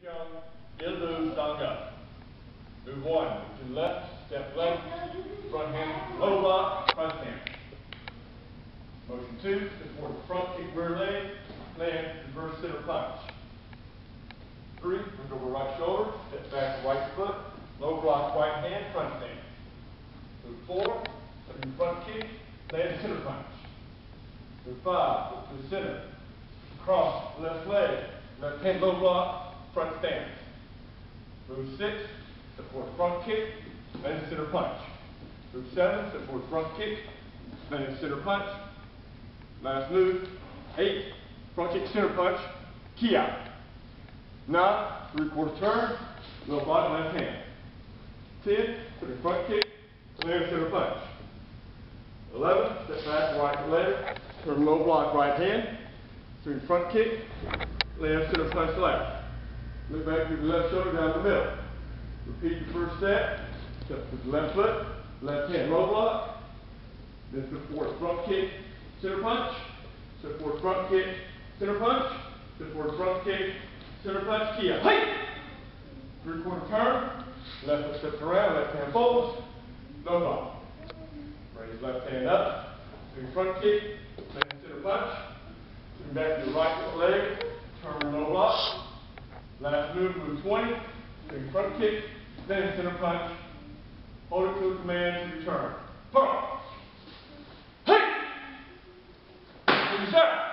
Young, middle move, stand up. Move one, to the left, step left, front hand, low block, front hand. Motion two, step forward, front kick, rear leg, land, reverse center punch. Three, move over right shoulder, step back right foot, low block, right hand, front stand. Move four, move front kick, land, center punch. Move five, look to the center, cross, left leg, left hand, low block, front stance. Move six, step forward, front kick, land, center punch. Move seven, step forward, front kick, land, center punch. Last move, eight, front kick, center punch, key out. 9, three-quarter turn, low block, left hand. 10, put a front kick, land, center punch. 11, step back, right leg, turn low block, right hand, swing front kick, land, center punch, left. Look back to the left shoulder, down the middle. Repeat the first step, step with the left foot, left hand low block, then step forward, front kick, center punch, step forward, front kick, center punch, step forward, front kick, center punch, key out. Hey! Three-quarter turn, left foot steps around, left hand folds, low block. Raise left hand up, swing front kick, land center punch, swing back to the right leg, turn low block. Last move, move 20, swing front kick, then center punch, hold it to a command to return. Pump! Hey! Finish that!